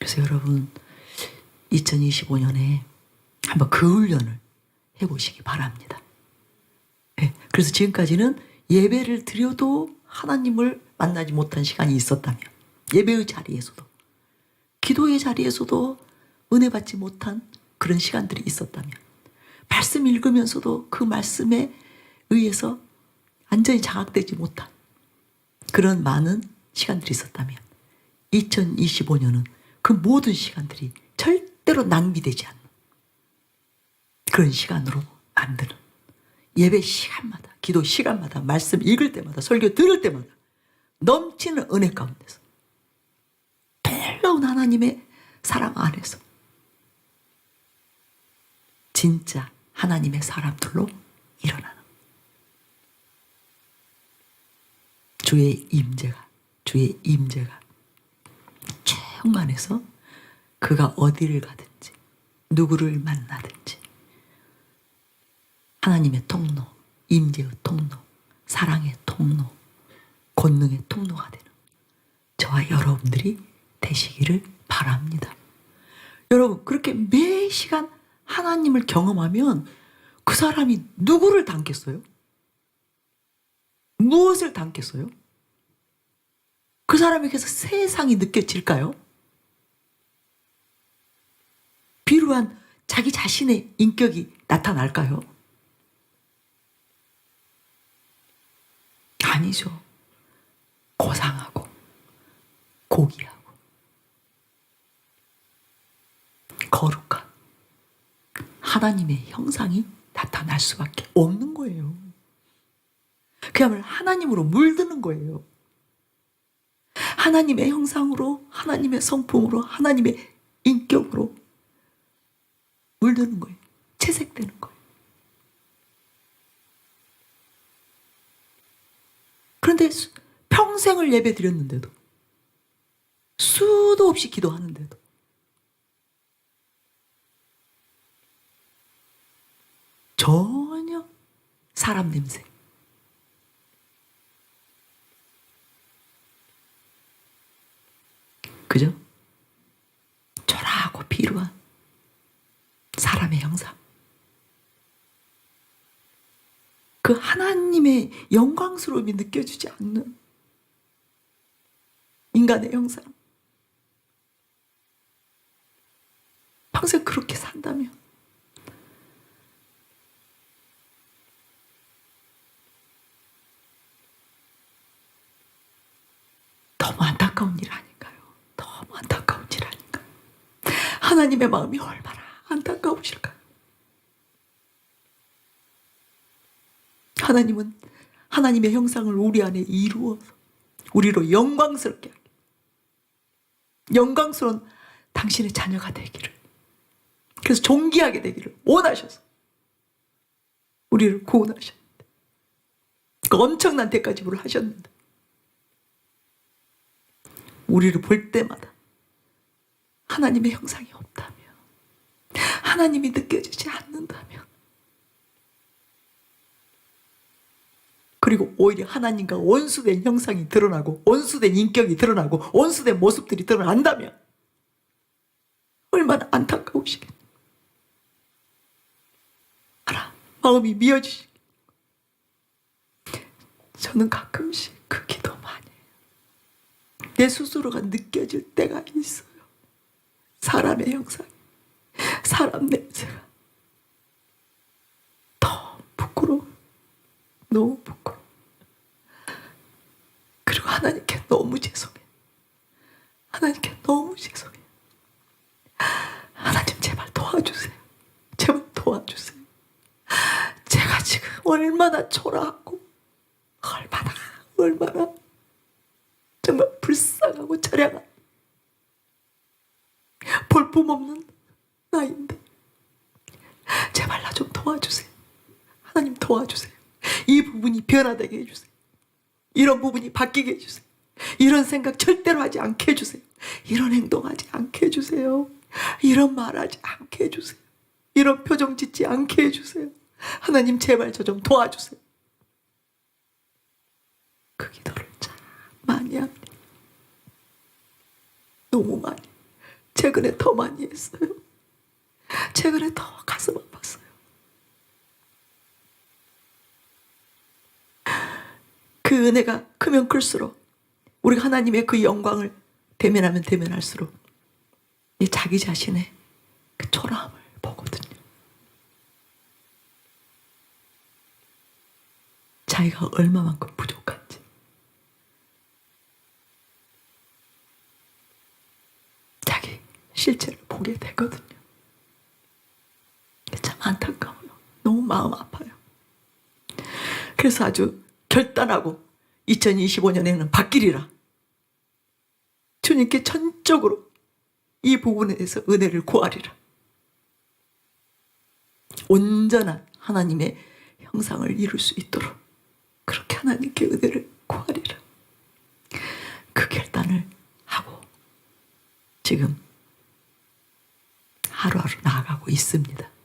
그래서 여러분 2025년에 한번 그 훈련을 해보시기 바랍니다. 네, 그래서 지금까지는 예배를 드려도 하나님을 만나지 못한 시간이 있었다면, 예배의 자리에서도, 기도의 자리에서도 은혜 받지 못한 그런 시간들이 있었다면, 말씀 읽으면서도 그 말씀에 의해서 완전히 자각되지 못한 그런 많은 시간들이 있었다면, 2025년은 그 모든 시간들이 절대로 낭비되지 않는 그런 시간으로 만드는, 예배 시간마다, 기도 시간마다, 말씀 읽을 때마다, 설교 들을 때마다 넘치는 은혜 가운데서 놀라운 하나님의 사랑 안에서 진짜 하나님의 사람들로 일어나는 주의 임재가 충만해서 그가 어디를 가든지 누구를 만나든지 하나님의 통로, 임재의 통로, 사랑의 통로, 권능의 통로가 되는 저와 여러분들이 되시기를 바랍니다. 여러분, 그렇게 매 시간 하나님을 경험하면 그 사람이 누구를 닮겠어요? 무엇을 닮겠어요? 그 사람에게서 세상이 느껴질까요? 비루한 자기 자신의 인격이 나타날까요? 아니죠. 고상하고 고귀하고 거룩한 하나님의 형상이 나타날 수밖에 없는 거예요. 그야말로 하나님으로 물드는 거예요. 하나님의 형상으로, 하나님의 성품으로, 하나님의 인격으로 물드는 거예요. 채색되는 거예요. 그런데 평생을 예배 드렸는데도, 수도 없이 기도하는데도 전혀 사람 냄새, 그죠? 초라하고 비루한 사람의 형상, 그 하나님의 영광스러움이 느껴지지 않는 인간의 형상, 평생 그렇게 산다면 너무 안타까운 일 아닌가요? 너무 안타까운 일 아닌가요? 하나님의 마음이 얼마나 안타까우실까요? 하나님은 하나님의 형상을 우리 안에 이루어서 우리로 영광스럽게 하게, 영광스러운 당신의 자녀가 되기를, 그래서 존귀하게 되기를 원하셔서 우리를 구원하셨는데, 그 엄청난 대가 지불을 하셨는데, 우리를 볼 때마다 하나님의 형상이 없다면, 하나님이 느껴지지 않는다면, 그리고 오히려 하나님과 원수된 형상이 드러나고, 원수된 인격이 드러나고, 원수된 모습들이 드러난다면 얼마나 안타까우시겠어요. 알아, 마음이 미어지시겠어요. 저는 가끔씩 그 기도 많이 해요. 내 스스로가 느껴질 때가 있어요. 사람의 형상, 사람 냄새가 너무 부끄러워, 너무 부끄러워. 그리고 하나님께 너무 죄송해. 하나님께 너무 죄송해. 하나님 제발 도와주세요. 제발 도와주세요. 제가 지금 얼마나 초라하고 얼마나 정말 불쌍하고 처량한 볼품없는 나인데 제발 나 좀 도와주세요. 하나님 도와주세요. 이 부분이 변화되게 해주세요. 이런 부분이 바뀌게 해주세요. 이런 생각 절대로 하지 않게 해주세요. 이런 행동하지 않게 해주세요. 이런 말하지 않게 해주세요. 이런 표정 짓지 않게 해주세요. 하나님 제발 저 좀 도와주세요. 그 기도를 참 많이 합니다. 너무 많이. 최근에 더 많이 했어요. 최근에 더 가슴 아팠어요. 그 은혜가 크면 클수록 우리가 하나님의 그 영광을 대면하면 대면할수록 이 자기 자신의 그 초라함을 보거든요. 자기가 얼마만큼 부족한지. 자기 실체를 보게 되거든요. 참 안타까워요. 너무 마음 아파요. 그래서 아주 결단하고 2025년에는 바뀌리라. 주님께 전적으로 이 부분에 대해서 은혜를 구하리라. 온전한 하나님의 형상을 이룰 수 있도록 그렇게 하나님께 은혜를 구하리라. 그 결단을 하고 지금 하루하루 나아가고 있습니다.